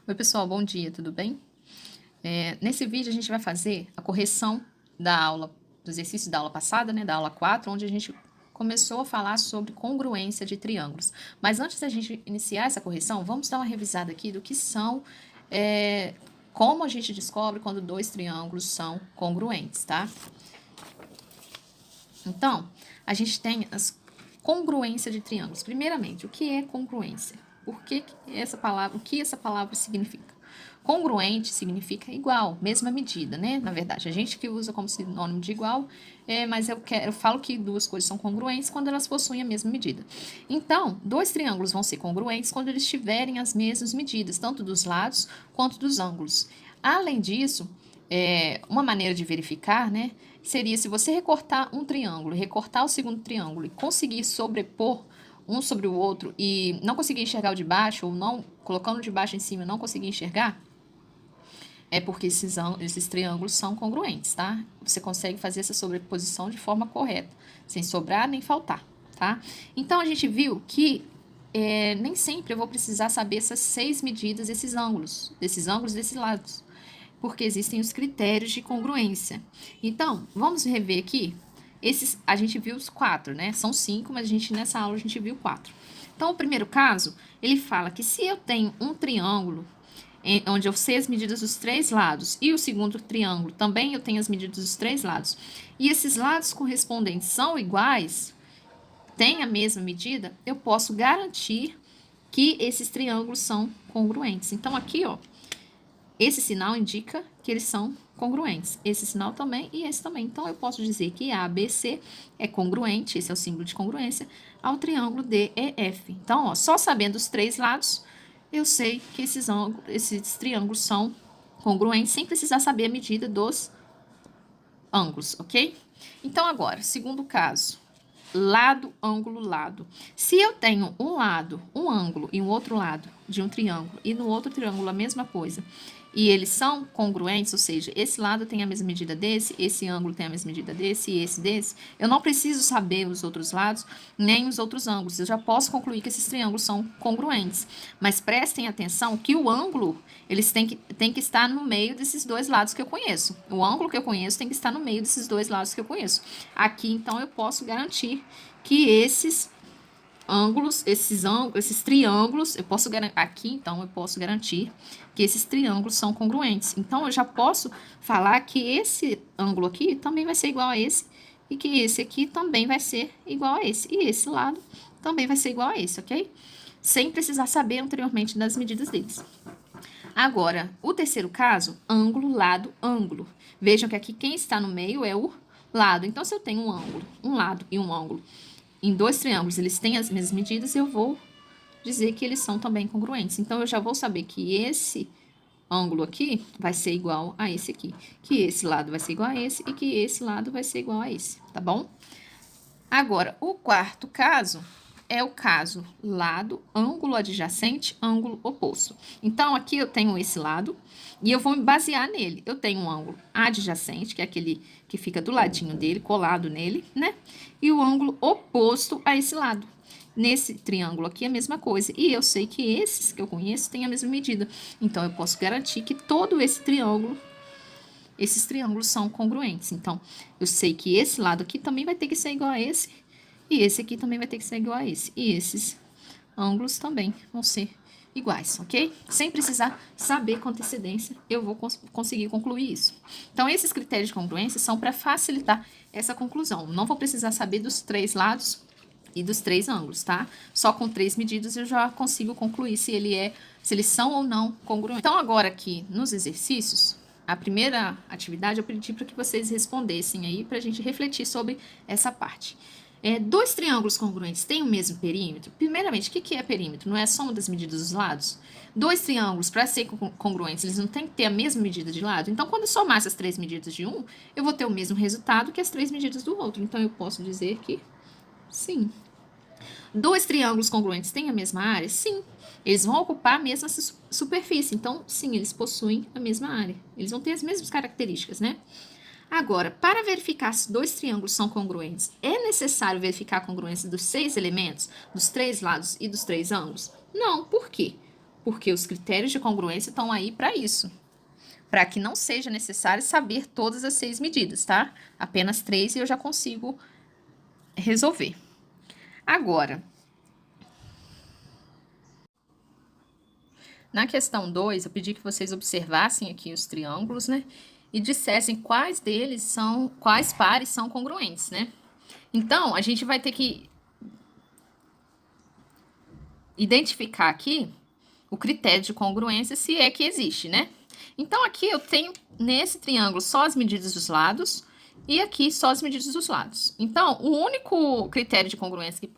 Oi, pessoal, bom dia, tudo bem? Nesse vídeo a gente vai fazer a correção da aula, do exercício da aula passada, né, da aula 4, onde a gente começou a falar sobre congruência de triângulos. Mas antes da gente iniciar essa correção, vamos dar uma revisada aqui do que são, como a gente descobre quando dois triângulos são congruentes, tá? Então, a gente tem as congruência de triângulos. Primeiramente, o que é congruência? O que essa palavra significa? Congruente significa igual, mesma medida, né? Na verdade, a gente que usa como sinônimo de igual, mas eu falo que duas coisas são congruentes quando elas possuem a mesma medida. Então, dois triângulos vão ser congruentes quando eles tiverem as mesmas medidas, tanto dos lados quanto dos ângulos. Além disso, uma maneira de verificar, né, seria se você recortar um triângulo, recortar o segundo triângulo e conseguir sobrepor um sobre o outro e não conseguir enxergar o de baixo, ou não, colocando o de baixo em cima e não conseguir enxergar, é porque esses triângulos são congruentes, tá? Você consegue fazer essa sobreposição de forma correta, sem sobrar nem faltar, tá? Então, a gente viu que nem sempre eu vou precisar saber essas 6 medidas desses ângulos desses lados, porque existem os critérios de congruência. Então, vamos rever aqui. A gente viu os 4, né? São 5, mas nessa aula a gente viu 4. Então, o primeiro caso, ele fala que se eu tenho um triângulo onde eu sei as medidas dos 3 lados, e o segundo triângulo também eu tenho as medidas dos 3 lados, e esses lados correspondentes são iguais, têm a mesma medida, eu posso garantir que esses triângulos são congruentes. Então, aqui, ó, esse sinal indica que eles são congruentes. Esse sinal também e esse também. Então, eu posso dizer que ABC é congruente, esse é o símbolo de congruência, ao triângulo DEF. Então, ó, só sabendo os 3 lados, eu sei que esses triângulos são congruentes, sem precisar saber a medida dos ângulos, ok? Então, agora, segundo caso, lado, ângulo, lado. Se eu tenho um lado, um ângulo e um outro lado de um triângulo, e no outro triângulo a mesma coisa, e eles são congruentes, ou seja, esse lado tem a mesma medida desse, esse ângulo tem a mesma medida desse e esse desse, eu não preciso saber os outros lados, nem os outros ângulos, eu já posso concluir que esses triângulos são congruentes. Mas prestem atenção que o ângulo, eles têm que estar no meio desses dois lados que eu conheço. O ângulo que eu conheço tem que estar no meio desses dois lados que eu conheço. Aqui, então, eu posso garantir que esses ângulos, esses triângulos, aqui então eu posso garantir que esses triângulos são congruentes. Então eu já posso falar que esse ângulo aqui também vai ser igual a esse e que esse aqui também vai ser igual a esse e esse lado também vai ser igual a esse, ok? Sem precisar saber anteriormente das medidas deles. Agora, o terceiro caso, ângulo, lado, ângulo. Vejam que aqui quem está no meio é o lado. Então, se eu tenho um ângulo, um lado e um ângulo, em dois triângulos, eles têm as mesmas medidas, eu vou dizer que eles são também congruentes. Então, eu já vou saber que esse ângulo aqui vai ser igual a esse aqui, que esse lado vai ser igual a esse e que esse lado vai ser igual a esse, tá bom? Agora, o quarto caso é o caso lado, ângulo adjacente, ângulo oposto. Então, aqui eu tenho esse lado e eu vou me basear nele. Eu tenho um ângulo adjacente, que é aquele que fica do ladinho dele, colado nele, né? E o ângulo oposto a esse lado. Nesse triângulo aqui é a mesma coisa. E eu sei que esses que eu conheço têm a mesma medida. Então, eu posso garantir que todo esses triângulos são congruentes. Então, eu sei que esse lado aqui também vai ter que ser igual a esse. E esse aqui também vai ter que ser igual a esse. E esses ângulos também vão ser iguais, ok? Sem precisar saber com antecedência, eu vou conseguir concluir isso. Então, esses critérios de congruência são para facilitar essa conclusão. Não vou precisar saber dos 3 lados e dos 3 ângulos, tá? Só com 3 medidas eu já consigo concluir se eles são ou não congruentes. Então, agora aqui nos exercícios, a primeira atividade eu pedi para que vocês respondessem aí para a gente refletir sobre essa parte. Dois triângulos congruentes têm o mesmo perímetro? Primeiramente, o que é perímetro? Não é a soma das medidas dos lados? Dois triângulos, para serem congruentes, eles não têm que ter a mesma medida de lado? Então, quando eu somar essas 3 medidas de um, eu vou ter o mesmo resultado que as 3 medidas do outro. Então, eu posso dizer que sim. Dois triângulos congruentes têm a mesma área? Sim. Eles vão ocupar a mesma superfície. Então, sim, eles possuem a mesma área. Eles vão ter as mesmas características, né? Agora, para verificar se 2 triângulos são congruentes, é necessário verificar a congruência dos 6 elementos, dos 3 lados e dos 3 ângulos? Não, por quê? Porque os critérios de congruência estão aí para isso. Para que não seja necessário saber todas as 6 medidas, tá? Apenas 3 e eu já consigo resolver. Agora, na questão 2, eu pedi que vocês observassem aqui os triângulos, né? E dissessem quais pares são congruentes, né? Então, a gente vai ter que identificar aqui o critério de congruência, se é que existe, né? Então, aqui eu tenho, nesse triângulo, só as medidas dos lados, e aqui só as medidas dos lados. Então, o único critério de congruência que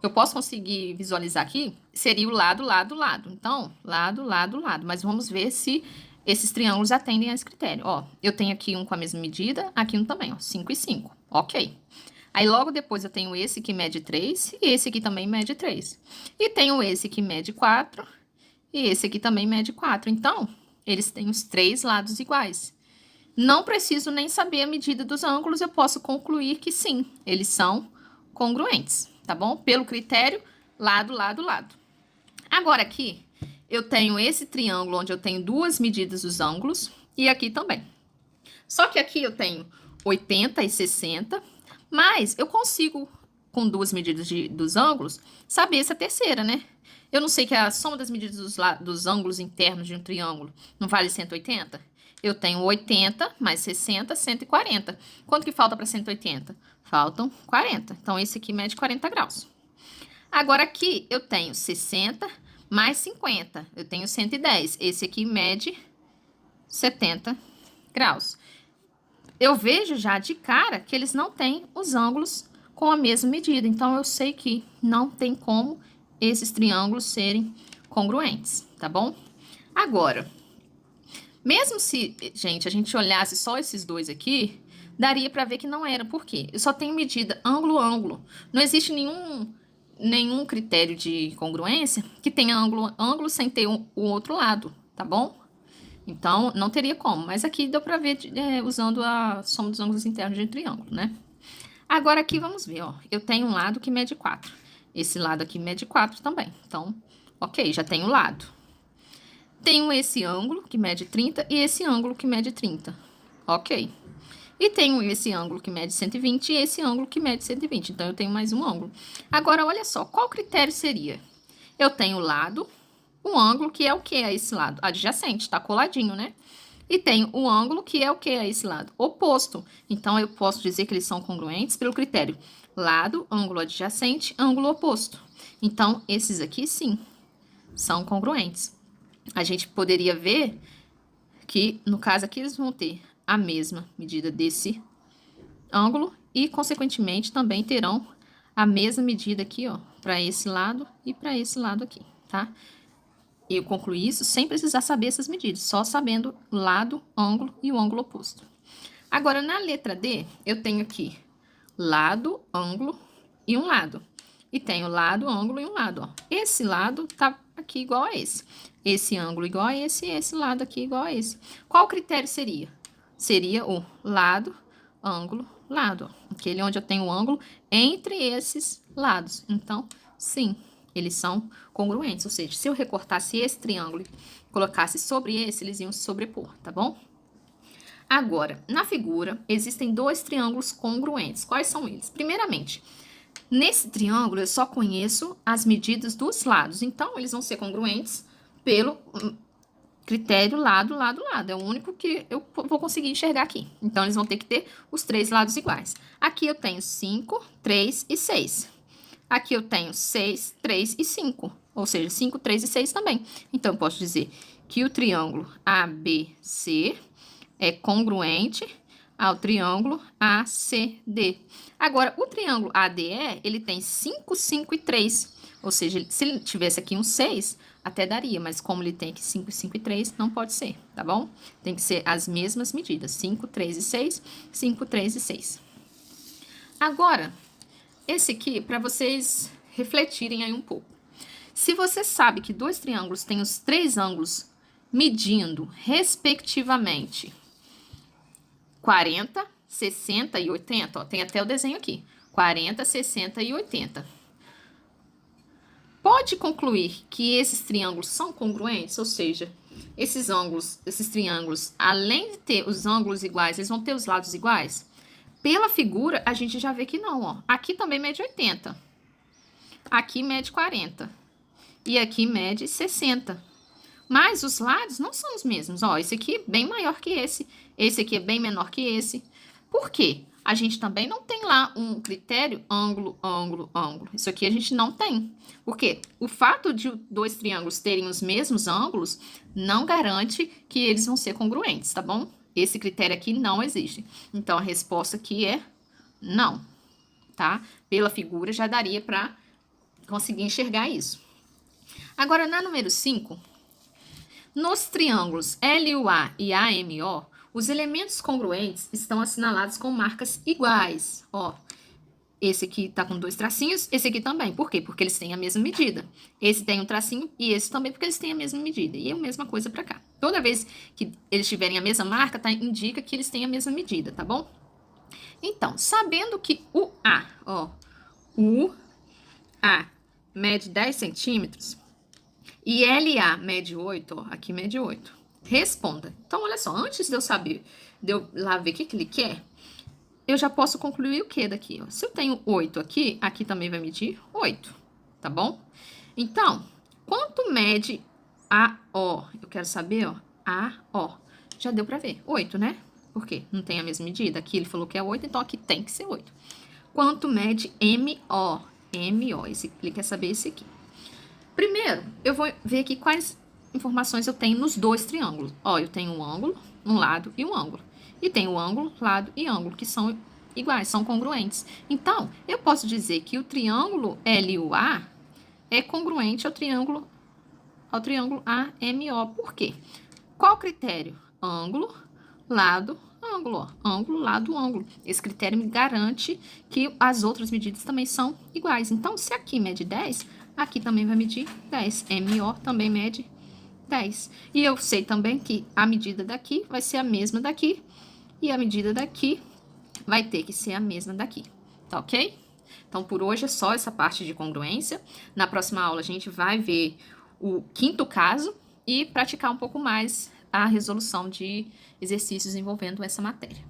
eu posso conseguir visualizar aqui seria o lado, lado, lado. Então, lado, lado, lado. Mas vamos ver se esses triângulos atendem a esse critério. Ó, eu tenho aqui um com a mesma medida, aqui um também, ó, 5 e 5. Ok. Aí, logo depois, eu tenho esse que mede 3 e esse aqui também mede 3. E tenho esse que mede 4 e esse aqui também mede 4. Então, eles têm os 3 lados iguais. Não preciso nem saber a medida dos ângulos, eu posso concluir que sim, eles são congruentes, tá bom? Pelo critério lado, lado, lado. Agora aqui, eu tenho esse triângulo onde eu tenho 2 medidas dos ângulos e aqui também. Só que aqui eu tenho 80 e 60, mas eu consigo, com 2 medidas dos ângulos, saber essa terceira, né? Eu não sei que a soma das medidas dos ângulos internos de um triângulo não vale 180? Eu tenho 80 mais 60, 140. Quanto que falta para 180? Faltam 40. Então, esse aqui mede 40 graus. Agora, aqui eu tenho 60 mais 50. Eu tenho 110. Esse aqui mede 70 graus. Eu vejo já de cara que eles não têm os ângulos com a mesma medida. Então, eu sei que não tem como esses triângulos serem congruentes, tá bom? Agora, mesmo se, gente, a gente olhasse só esses dois aqui, daria para ver que não era. Por quê? Eu só tenho medida ângulo-ângulo. Não existe nenhum critério de congruência que tenha ângulo sem ter o outro lado, tá bom? Então, não teria como. Mas aqui deu para ver usando a soma dos ângulos internos de um triângulo, né? Agora aqui vamos ver, ó. Eu tenho um lado que mede 4. Esse lado aqui mede 4 também. Então, ok, já tenho o lado. Tenho esse ângulo que mede 30 e esse ângulo que mede 30. Ok. E tenho esse ângulo que mede 120 e esse ângulo que mede 120. Então, eu tenho mais um ângulo. Agora, olha só, qual critério seria? Eu tenho o lado, o ângulo, que é o que a esse lado? Adjacente, tá coladinho, né? E tenho o ângulo, que é o que a esse lado? Oposto. Então, eu posso dizer que eles são congruentes pelo critério lado, ângulo adjacente, ângulo oposto. Então, esses aqui, sim, são congruentes. A gente poderia ver que, no caso aqui, eles vão ter a mesma medida desse ângulo e, consequentemente, também terão a mesma medida aqui, ó, para esse lado e para esse lado aqui, tá? Eu concluí isso sem precisar saber essas medidas, só sabendo lado, ângulo e o ângulo oposto. Agora, na letra D, eu tenho aqui lado, ângulo e um lado. E tenho lado, ângulo e um lado, ó. Esse lado tá aqui igual a esse. Esse ângulo igual a esse e esse lado aqui igual a esse. Qual critério seria? Seria o lado, ângulo, lado, ó. Aquele onde eu tenho o ângulo entre esses lados. Então, sim, eles são congruentes. Ou seja, se eu recortasse esse triângulo e colocasse sobre esse, eles iam se sobrepor, tá bom? Agora, na figura, existem 2 triângulos congruentes. Quais são eles? Primeiramente, nesse triângulo, eu só conheço as medidas dos lados. Então, eles vão ser congruentes pelo critério lado, lado, lado. É o único que eu vou conseguir enxergar aqui. Então, eles vão ter que ter os 3 lados iguais. Aqui eu tenho 5, 3 e 6. Aqui eu tenho 6, 3 e 5. Ou seja, 5, 3 e 6 também. Então, eu posso dizer que o triângulo ABC é congruente ao triângulo ACD. Agora, o triângulo ADE, ele tem 5, 5 e 3. Ou seja, se ele tivesse aqui um 6, até daria. Mas como ele tem aqui 5, 5 e 3, não pode ser, tá bom? Tem que ser as mesmas medidas. 5, 3 e 6, 5, 3 e 6. Agora, esse aqui, para vocês refletirem aí um pouco. Se você sabe que 2 triângulos têm os 3 ângulos medindo, respectivamente, 40, 60 e 80, ó, tem até o desenho aqui. 40, 60 e 80. pode concluir que esses triângulos são congruentes, ou seja, esses triângulos, além de ter os ângulos iguais, eles vão ter os lados iguais? Pela figura, a gente já vê que não, ó. Aqui também mede 80. Aqui mede 40. E aqui mede 60. Mas os lados não são os mesmos, ó. Esse aqui é bem maior que esse. Esse aqui é bem menor que esse. Por quê? A gente também não tem lá um critério ângulo, ângulo, ângulo. Isso aqui a gente não tem. Por quê? O fato de dois triângulos terem os mesmos ângulos não garante que eles vão ser congruentes, tá bom? Esse critério aqui não existe. Então, a resposta aqui é não, tá? Pela figura já daria para conseguir enxergar isso. Agora, na número 5, nos triângulos LUA e AMO, os elementos congruentes estão assinalados com marcas iguais. Ó, esse aqui tá com 2 tracinhos, esse aqui também. Por quê? Porque eles têm a mesma medida. Esse tem um tracinho e esse também, porque eles têm a mesma medida. E é a mesma coisa para cá. Toda vez que eles tiverem a mesma marca, tá, indica que eles têm a mesma medida, tá bom? Então, sabendo que o A mede 10 centímetros e LA mede 8, ó, aqui mede 8. Responda. Então, olha só, antes de eu saber, de eu lá ver o que ele quer, eu já posso concluir o que daqui, ó. Se eu tenho 8 aqui, aqui também vai medir 8, tá bom? Então, quanto mede AO? Eu quero saber, ó, AO. Já deu pra ver, 8, né? Por quê? Não tem a mesma medida. Aqui ele falou que é 8, então aqui tem que ser 8. Quanto mede MO? MO, ele quer saber esse aqui. Primeiro, eu vou ver aqui quais informações eu tenho nos dois triângulos. Ó, eu tenho um ângulo, um lado e um ângulo. E tenho o ângulo, lado e ângulo, que são iguais, são congruentes. Então, eu posso dizer que o triângulo LUA é congruente ao triângulo AMO. Por quê? Qual critério? Ângulo, lado, ângulo. Ó. Ângulo, lado, ângulo. Esse critério me garante que as outras medidas também são iguais. Então, se aqui mede 10, aqui também vai medir 10. MO também mede 10. E eu sei também que a medida daqui vai ser a mesma daqui. E a medida daqui vai ter que ser a mesma daqui. Tá ok? Então, por hoje é só essa parte de congruência. Na próxima aula, a gente vai ver o 5º caso e praticar um pouco mais a resolução de exercícios envolvendo essa matéria.